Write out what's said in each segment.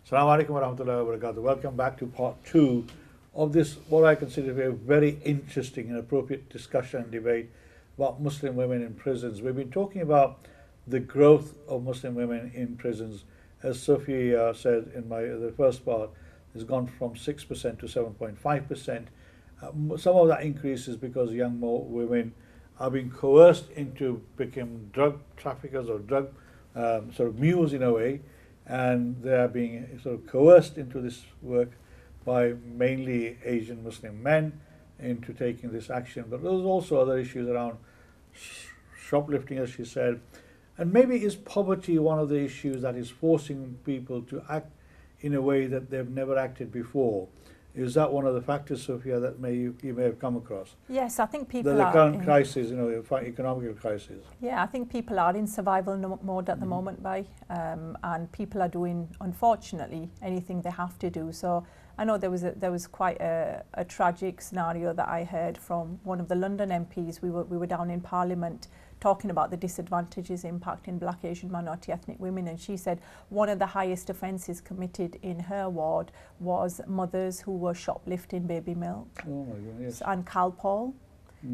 Assalamu alaikum wa rahmatullahi wa barakatuh. Welcome back to part 2 of this, what I consider to be a very interesting and appropriate discussion and debate about Muslim women in prisons. We've been talking about the growth of Muslim women in prisons. As Sophie said in the first part, has gone from 6% to 7.5%. Some of that increase is because young women are being coerced into becoming drug traffickers or drug sort of mules in a way, and they are being sort of coerced into this work by mainly Asian Muslim men into taking this action. But there's also other issues around shoplifting, as she said, and maybe is poverty one of the issues that is forcing people to act in a way that they've never acted before. Is that one of the factors, Sophia, that you may have come across? Yes, I think people the are current crisis, economic crisis. Yeah, I think people are in survival mode at the moment, and people are doing, unfortunately, anything they have to do. So I know there was quite a tragic scenario that I heard from one of the London MPs. We were down in Parliament talking about the disadvantages impacting black, Asian, minority ethnic women, and she said one of the highest offences committed in her ward was mothers who were shoplifting baby milk. Oh my God, yes. And Calpol.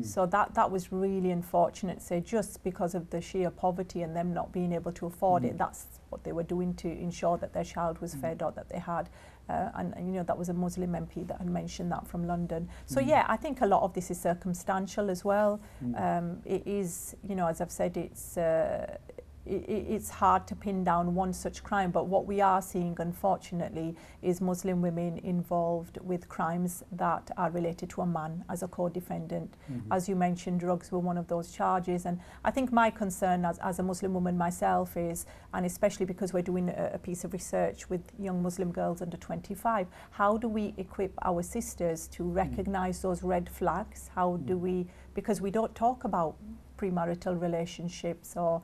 So that was really unfortunate. So just because of the sheer poverty and them not being able to afford it, that's what they were doing to ensure that their child was fed or that they had. And that was a Muslim MP that had mentioned that from London. So yeah, I think a lot of this is circumstantial as well. It is, as I've said, it's hard to pin down one such crime, but what we are seeing, unfortunately, is Muslim women involved with crimes that are related to a man as a co-defendant. As you mentioned, drugs were one of those charges, and I think my concern as a Muslim woman myself is, and especially because we're doing a piece of research with young Muslim girls under 25, how do we equip our sisters to recognise those red flags? How do we, because we don't talk about premarital relationships or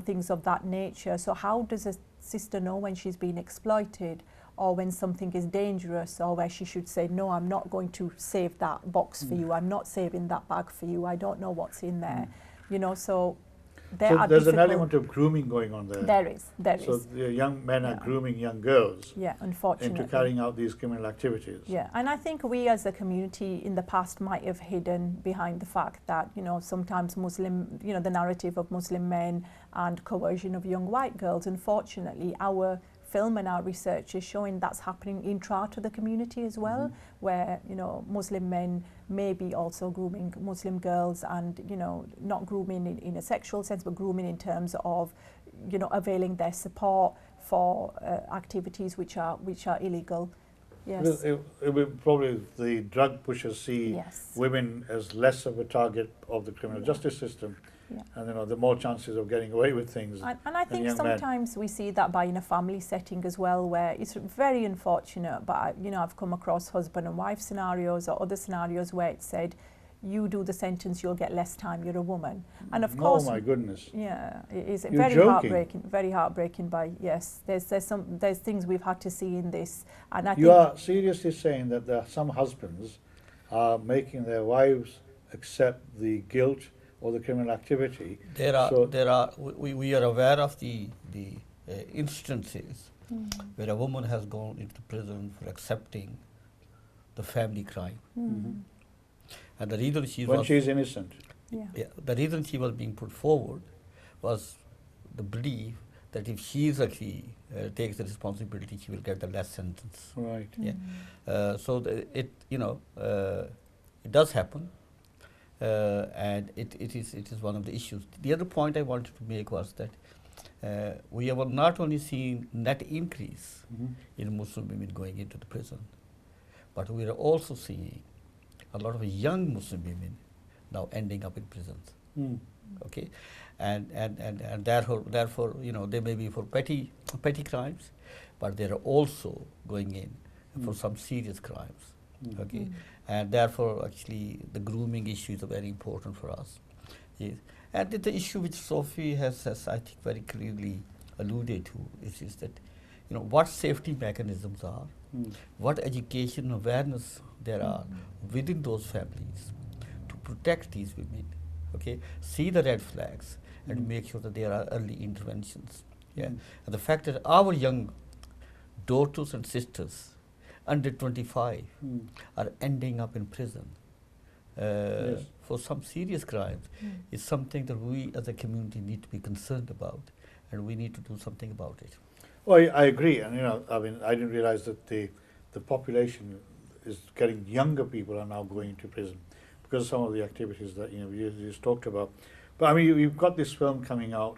things of that nature. So how does a sister know when she's being exploited, or when something is dangerous, or where she should say, no, I'm not going to save that box for you, I'm not saving that bag for you, I don't know what's in there. So there's an element of grooming going on there. There is. So the young men are grooming young girls unfortunately, into carrying out these criminal activities. Yeah, and I think we as a community in the past might have hidden behind the fact that, sometimes the narrative of Muslim men and coercion of young white girls, unfortunately, our film and our research is showing that's happening intra to the community as well, where Muslim men may be also grooming Muslim girls, and not grooming in a sexual sense, but grooming in terms of availing their support for activities which are illegal. Yes. Probably the drug pushers see women as less of a target of the criminal justice system. And the more chances of getting away with things. And I think sometimes we see that in a family setting as well, where it's very unfortunate, but I've come across husband and wife scenarios or other scenarios where it's said, you do the sentence, you'll get less time, you're a woman. And of course, oh my goodness. Yeah, it is You're joking. very heartbreaking. There's things we've had to see in this, and I you are seriously saying that there are some husbands are making their wives accept the guilt or the criminal activity. We are aware of the instances where a woman has gone into prison for accepting the family crime. And the reason she's innocent. The reason she was being put forward was the belief that if she actually takes the responsibility, she will get the less sentence. Right. So it does happen. And it is one of the issues. The other point I wanted to make was that we have not only seen net increase in Muslim women going into the prison, but we are also seeing a lot of young Muslim women now ending up in prisons. Okay, and therefore they may be for petty crimes, but they are also going in for some serious crimes. Okay, and therefore actually the grooming issue is very important for us. Yes. And the issue which Sophie has I think very clearly alluded to is that what safety mechanisms are, what education awareness there are within those families to protect these women. Okay, see the red flags and make sure that there are early interventions. And the fact that our young daughters and sisters under 25 are ending up in prison for some serious crimes is something that we as a community need to be concerned about, and we need to do something about it. Well, I agree, and I mean, I didn't realize that the population is getting younger. People are now going to prison because of some of the activities that you just talked about. But I mean, you've got this film coming out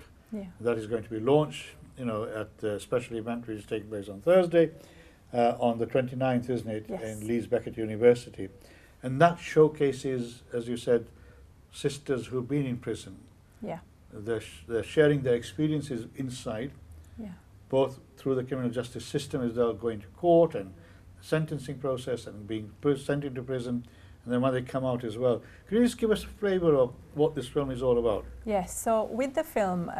that is going to be launched, at the special event which is taking place on Thursday, on the 29th, isn't it, in Leeds Beckett University, and that showcases, as you said, sisters who've been in prison. Yeah. They're sharing their experiences inside. Yeah. Both through the criminal justice system as they're going to court and sentencing process and being sent into prison, and then when they come out as well. Can you just give us a flavour of what this film is all about? Yes, so with the film,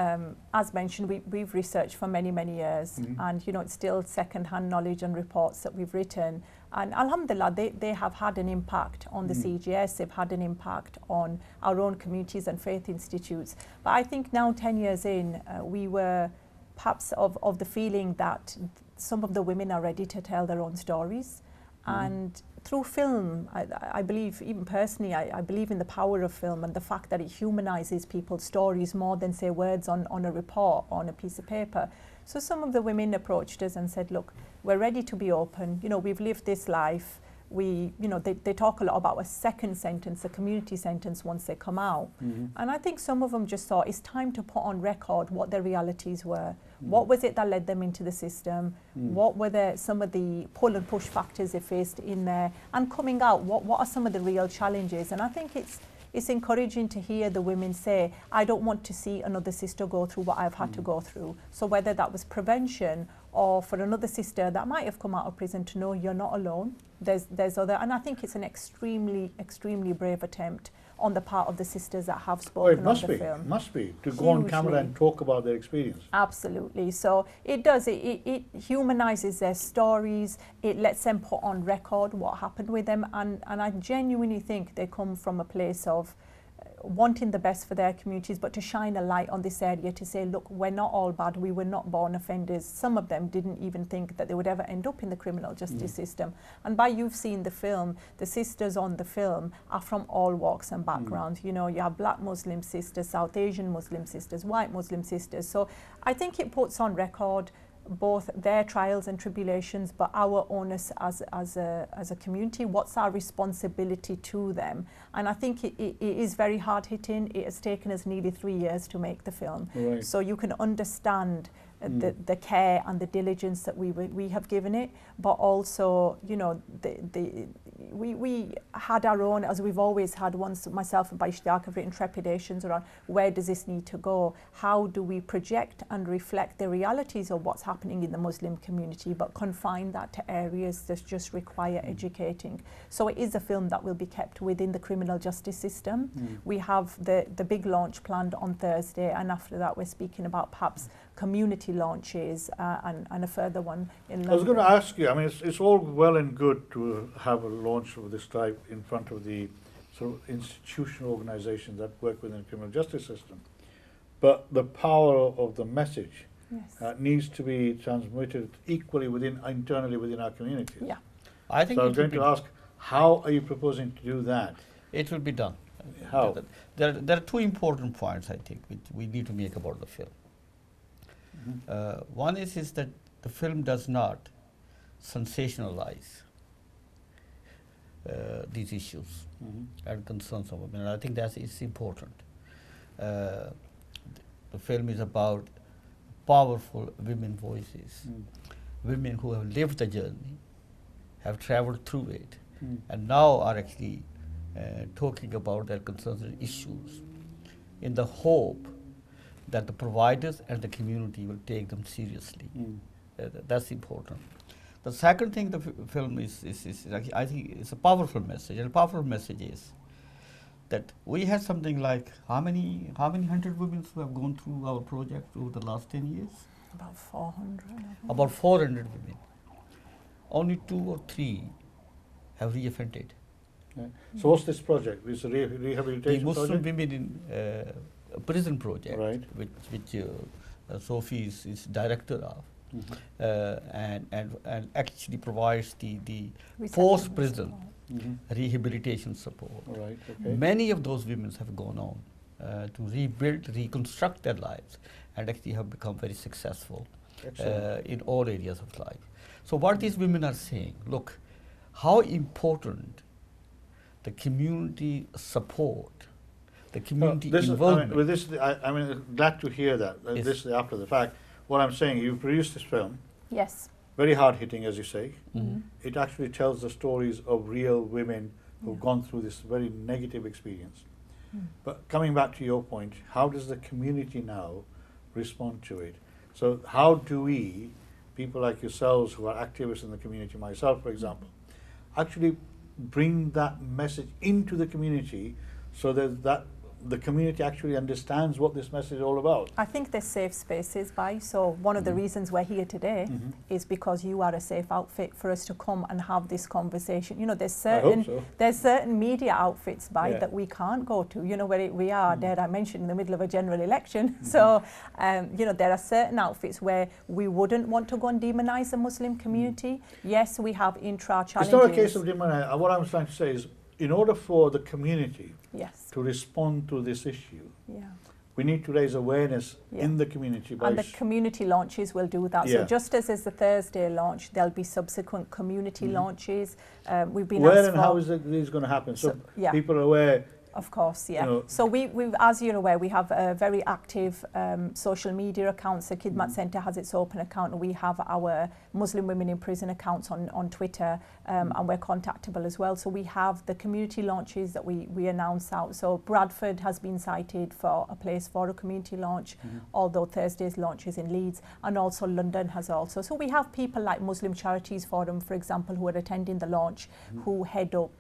as mentioned, we've researched for many, many years, and it's still second-hand knowledge and reports that we've written. And alhamdulillah, they have had an impact on the CGS, they've had an impact on our own communities and faith institutes. But I think now, 10 years in, we were perhaps of the feeling that some of the women are ready to tell their own stories. And through film, I believe, even personally, I believe in the power of film and the fact that it humanizes people's stories more than, say, words on a report, on a piece of paper. So some of the women approached us and said, look, we're ready to be open. We've lived this life. They talk a lot about a second sentence, a community sentence once they come out. And I think some of them just thought it's time to put on record what their realities were. What was it that led them into the system? What were some of the pull and push factors they faced in there? And coming out, what are some of the real challenges? And I think it's encouraging to hear the women say, I don't want to see another sister go through what I've had to go through. So whether that was prevention or for another sister that might have come out of prison to know you're not alone, there's other, and I think it's an extremely, extremely brave attempt on the part of the sisters that have spoken on the film. It must be, to go on camera and talk about their experience. Absolutely. So it does, it humanizes their stories, it lets them put on record what happened with them, and I genuinely think they come from a place of wanting the best for their communities, but to shine a light on this area to say, look, we're not all bad, we were not born offenders. Some of them didn't even think that they would ever end up in the criminal justice system. And by you've seen the film, the sisters on the film are from all walks and backgrounds. You have Black Muslim sisters, South Asian Muslim sisters, white Muslim sisters. So I think it puts on record both their trials and tribulations, but our onus as a community, what's our responsibility to them? And I think it is very hard hitting. It has taken us nearly 3 years to make the film. Right. So you can understand the care and the diligence that we have given it, but also, we had our own, as we've always had, once myself and Baishtaq have written trepidations around where does this need to go? How do we project and reflect the realities of what's happening in the Muslim community, but confine that to areas that just require educating? So it is a film that will be kept within the criminal justice system. We have the big launch planned on Thursday, and after that we're speaking about perhaps community launches and a further one in London. I was going to ask you, I mean, it's all well and good to have a launch of this type in front of the sort of institutional organizations that work within the criminal justice system, but the power of the message needs to be transmitted equally internally within our communities. Yeah. I think so I was going to ask, how are you proposing to do that? It will be done. How? There are two important points, I think, which we need to make about the film. One is that the film does not sensationalize these issues and concerns of women. And I think that is important. The film is about powerful women voices, women who have lived the journey, have traveled through it, and now are actually talking about their concerns and issues in the hope that the providers and the community will take them seriously. That's important. The second thing the film is I think it's a powerful message. And a powerful message is that we had something like how many hundred women who have gone through our project over the last 10 years? About 400. About 400 women. Only 2 or 3 have reoffended. So what's this project? It's a rehabilitation the Muslim project? Women in Prison project, Right. which Sophie is director of. and actually provides the Resettlement post-prison support. rehabilitation support. All right. Okay. Many of those women have gone on to rebuild, reconstruct their lives, and actually have become very successful in all areas of life. So what these women are saying, look, how important the community support, the community involvement. With this, I mean, glad to hear that. Yes. This is after the fact. What I'm saying, you produced this film, Yes. very hard hitting, as you say. Mhm. It actually tells the stories of real women who've Yeah. gone through this very negative experience. Mm. But coming back to your point, how does the community now respond to it? So how do we, people like yourselves who are activists in the community, myself for example, actually bring that message into the community so that the community actually understands what this message is all about? I think there's safe spaces, so one of the reasons we're here today is because you are a safe outfit for us to come and have this conversation. You know, there's I hope so. certain media outfits Yeah. that we can't go to. You know, where we are, dare I mention, in the middle of a general election. So, you know, there are certain outfits where we wouldn't want to go and demonise the Muslim community. Yes, we have intra-challenges. It's not a case of demonizing. What I'm trying to say is, in order for the community Yes. to respond to this issue, Yeah. we need to raise awareness Yeah. in the community by And the community launches will do that. Yeah. So just as is the Thursday launch, there'll be subsequent community launches. We've been where asked and for, how is this going to happen? So, yeah. people are aware. Of course, yeah. You know, So we, as you're aware, we have a very active social media accounts. The Khidmat Centre has its open account, and we have our Muslim Women in Prison accounts on Twitter, and we're contactable as well. So we have the community launches that we announce out. So Bradford has been cited for a place for a community launch, although Thursday's launch is in Leeds, and also London has also. So we have people like Muslim Charities Forum, for example, who are attending the launch, who head up,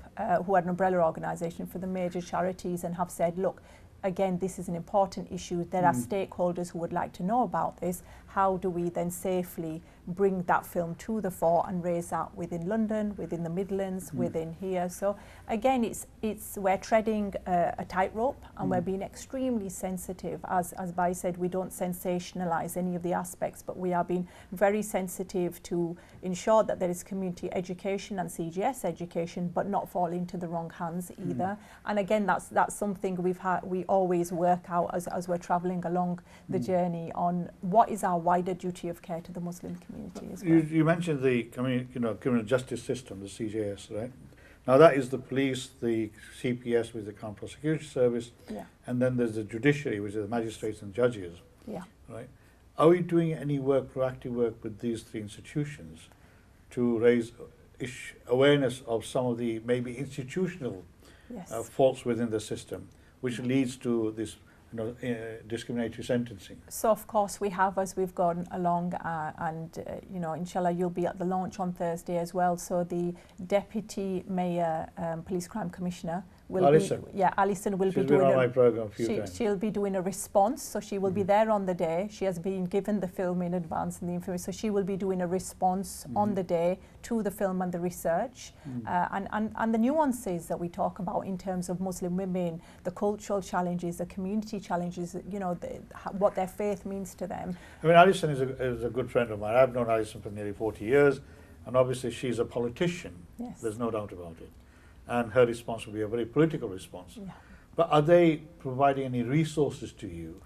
who are an umbrella organisation for the major charities, and have said, look, again, this is an important issue. There are stakeholders who would like to know about this. How do we then safely bring that film to the fore and raise that within London, within the Midlands, within here? So again, it's we're treading a tightrope, and we're being extremely sensitive. As Bai said, we don't sensationalise any of the aspects, but we are being very sensitive to ensure that there is community education and CGS education, but not fall into the wrong hands either. And again, that's something we always work out as we're travelling along the journey on what is our wider duty of care to the Muslim community as well. You mentioned the criminal justice system, the CJS, right? Now that is the police, the CPS, with the Crown Prosecution Service, Yeah, and then there's the judiciary, which is the magistrates and judges, yeah. right? Are we doing any proactive work with these three institutions to raise awareness of some of the maybe institutional Yes. faults within the system, which leads to this discriminatory sentencing? So of course we have, as we've gone along, and inshallah you'll be at the launch on Thursday as well. So the Deputy Mayor, Police Crime Commissioner will Alison. Alison will She's be been doing on my program a few times. she'll be doing a response, so she will be there on the day. She has been given the film in advance and the information, so she will be doing a response on the day to the film and the research, and the nuances that we talk about in terms of Muslim women, the cultural challenges, the community challenges, what their faith means to them. I mean, Alison is a good friend of mine. I've known Alison for nearly 40 years, and obviously she's a politician. Yes. There's no doubt about it. And her response will be a very political response. Yeah. But are they providing any resources to you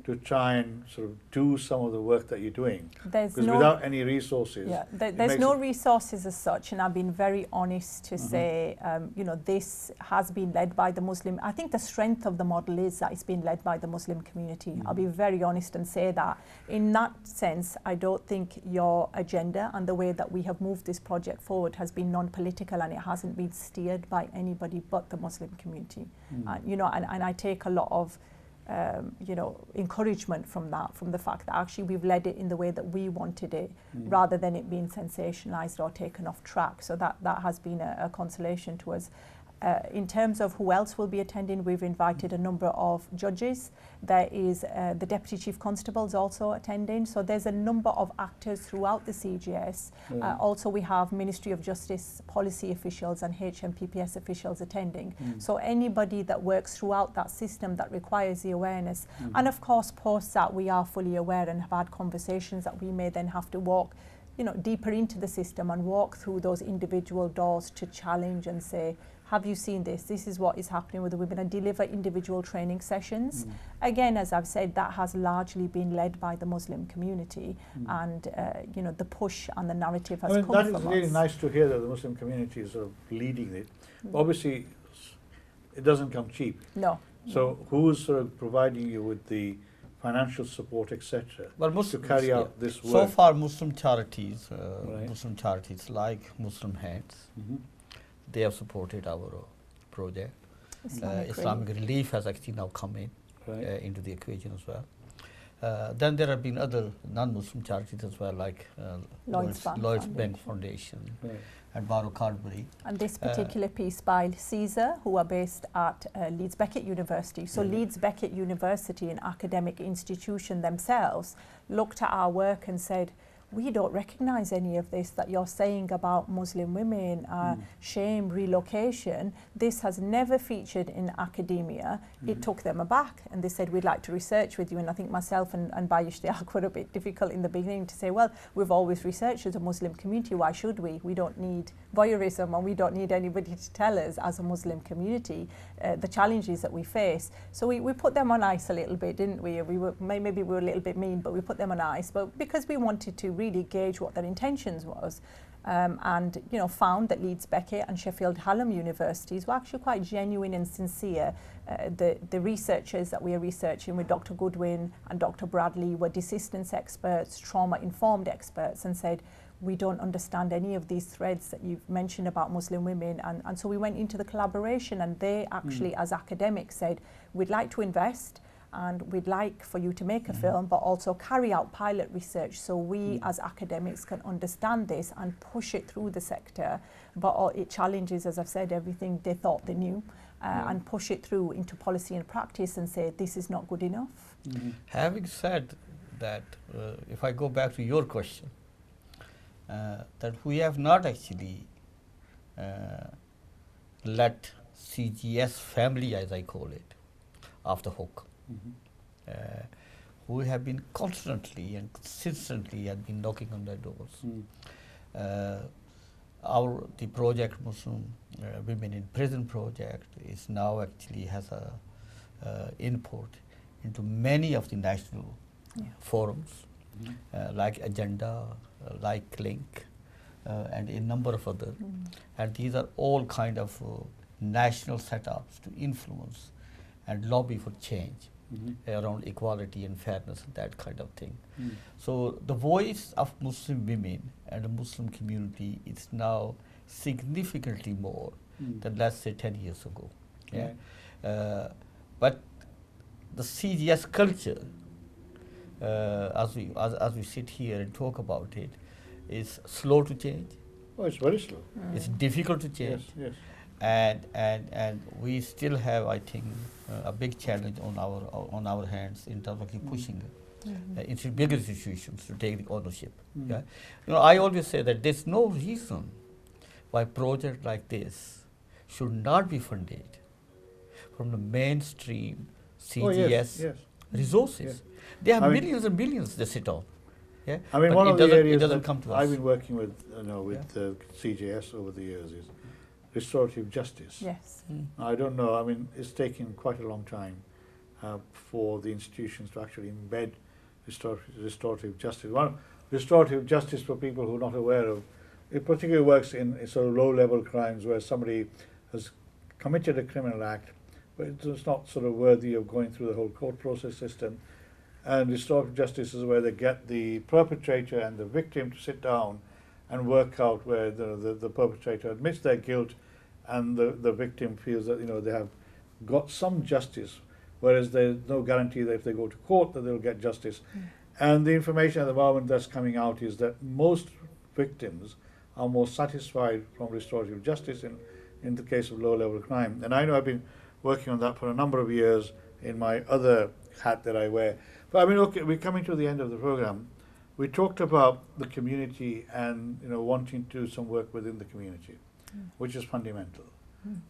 to try and sort of do some of the work that you're doing? There's Because no without any resources, there's makes no it- resources as such, and I've been very honest to say, this has been led by the Muslim. I think the strength of the model is that it's been led by the Muslim community. I'll be very honest and say that. In that sense, I don't think your agenda and the way that we have moved this project forward has been non-political, and it hasn't been steered by anybody but the Muslim community. And I take a lot of encouragement from that, from the fact that actually we've led it in the way that we wanted it, rather than it being sensationalized or taken off track. So that has been a consolation to us. In terms of who else will be attending, we've invited a number of judges. There is the Deputy Chief Constables also attending. So there's a number of actors throughout the CGS. Also we have Ministry of Justice policy officials and HMPPS officials attending. So anybody that works throughout that system that requires the awareness. And of course post that we are fully aware and have had conversations that we may then have to walk deeper into the system and walk through those individual doors to challenge and say, have you seen this? This is what is happening with the women, and deliver individual training sessions. Again, as I've said, that has largely been led by the Muslim community, and the push and the narrative has come from us. That is really nice to hear that the Muslim community is sort of leading it. Obviously, it doesn't come cheap. No. So who is sort of providing you with the financial support, etc., to carry out this work? So far, Muslim charities, Right. Muslim charities like Muslim Hands, they have supported our project. Islamic Relief has actually now come in Right. into the equation as well. Then there have been other non-Muslim charities as well, like Lloyds Bank Foundation Right. and Barrow Cadbury. And this particular piece by Caesar, who are based at Leeds Beckett University. So Leeds Beckett University, an academic institution themselves, looked at our work and said, we don't recognise any of this that you're saying about Muslim women, shame, relocation. This has never featured in academia. It took them aback, and they said, we'd like to research with you. And I think myself and Bayishtiyaq were a bit difficult in the beginning to say, well, we've always researched as a Muslim community, why should we? We don't need voyeurism, and we don't need anybody to tell us as a Muslim community the challenges that we face. So we put them on ice a little bit, didn't we? Maybe we were a little bit mean, but we put them on ice, but because we wanted to really gauge what their intentions was, and found that Leeds Beckett and Sheffield Hallam universities were actually quite genuine and sincere. The researchers that we are researching with Dr. Goodwin and Dr. Bradley were desistance experts, trauma-informed experts, and said, we don't understand any of these threads that you've mentioned about Muslim women. And so we went into the collaboration, and they actually, as academics, said, we'd like to invest, and we'd like for you to make a film, but also carry out pilot research so we as academics can understand this and push it through the sector. But it challenges, as I've said, everything they thought they knew, and push it through into policy and practice and say, this is not good enough. Having said that, if I go back to your question, that we have not actually let CGS family, as I call it, off the hook. We have been constantly and consistently have been knocking on their doors. The project Muslim Women in Prison project is now actually has a input into many of the national forums, like Agenda, like Link, and a number of other. And these are all kind of national setups to influence and lobby for change around equality and fairness and that kind of thing. So the voice of Muslim women and the Muslim community is now significantly more than, let's say, 10 years ago. But the CGS culture, as we sit here and talk about it, is slow to change. Oh, it's very slow. It's difficult to change. Yes. And we still have, I think, a big challenge on our hands in terms of pushing into bigger institutions to take the ownership. I always say that there's no reason why projects like this should not be funded from the mainstream CGS resources. They have millions and billions they sit on. I mean, but one of the areas it doesn't come to us. I've been working with, CGS over the years is restorative justice. Yes. I don't know, I mean, it's taken quite a long time for the institutions to actually embed restorative justice. Restorative justice, for people who are not aware of, it particularly works in sort of low-level crimes where somebody has committed a criminal act, but it's not sort of worthy of going through the whole court process system. And restorative justice is where they get the perpetrator and the victim to sit down and work out where the perpetrator admits their guilt and the victim feels that they have got some justice, whereas there's no guarantee that if they go to court that they'll get justice. And the information at the moment that's coming out is that most victims are more satisfied from restorative justice in the case of low-level crime. And I know I've been working on that for a number of years in my other hat that I wear. But I mean, okay, we're coming to the end of the program. We talked about the community and wanting to do some work within the community, which is fundamental.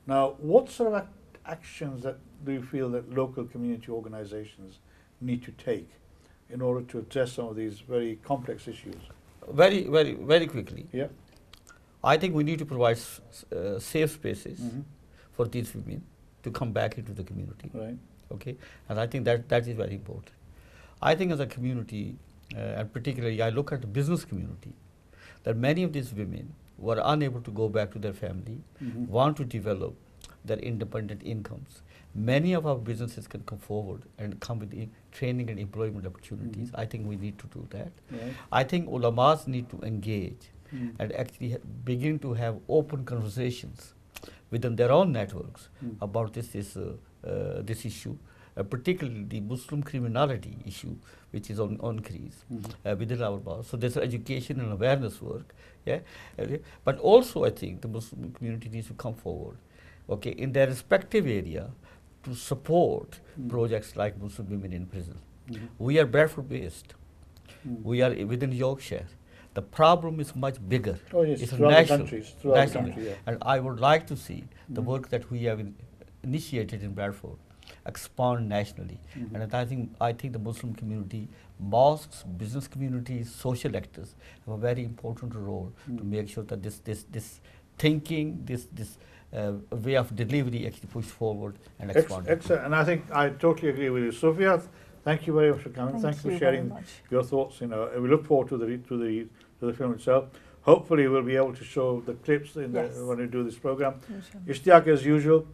Now, what sort of actions that do you feel that local community organizations need to take in order to address some of these very complex issues? Very quickly. Yeah. I think we need to provide safe spaces Mm-hmm. for these women to come back into the community. Right. Okay, and I think that is very important. I think as a community, and particularly I look at the business community, that many of these women were unable to go back to their family, Mm-hmm. want to develop their independent incomes. Many of our businesses can come forward and come with training and employment opportunities. Mhm. I think we need to do that. Right. I think ulamas need to engage Mm. and actually begin to have open conversations within their own networks Mm. about this issue, particularly the Muslim criminality issue, which is on increase Mhm. within our bars. So there's education and awareness work, yeah. But also, I think the Muslim community needs to come forward, okay, in their respective area, to support Mm. projects like Muslim Women in Prison. Mhm. We are Bradford based. Mm. We are within Yorkshire. The problem is much bigger. Oh yes, It's throughout national, the countries, throughout the nationally. country, yeah. And I would like to see the Mhm. work that we have initiated in Bradford expand nationally. Mhm. And I think the Muslim community, mosques, business communities, social actors have a very important role to Mm. make sure that this thinking, this way of delivery actually pushed forward and expanded. Excellent, and I think I totally agree with you, Sophia. Thank you very much for coming. Thank Thanks for you very sharing much. your thoughts. And we look forward to the film itself. Hopefully, we'll be able to show the clips Yes. when we do this program. Inshallah. Ishtiaq, as usual,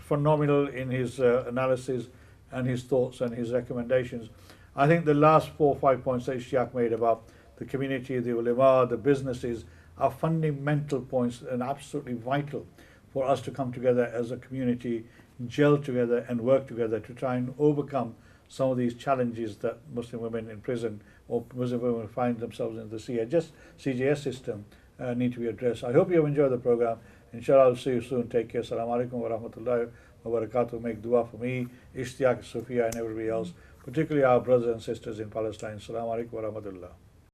phenomenal in his analysis and his thoughts and his recommendations. I think the last 4 or 5 points that Ishtiaq made about the community, the ulama, the businesses are fundamental points and absolutely vital for us to come together as a community, gel together and work together to try and overcome some of these challenges that Muslim women in prison or Muslim women find themselves in the CJS system need to be addressed. I hope you have enjoyed the program. Inshallah, I'll see you soon. Take care. Assalamu alaikum wa rahmatullahi wa barakatuh. Make dua for me, Ishtiaq, Sophia and everybody else, particularly our brothers and sisters in Palestine. Assalamu alaikum wa rahmatullah.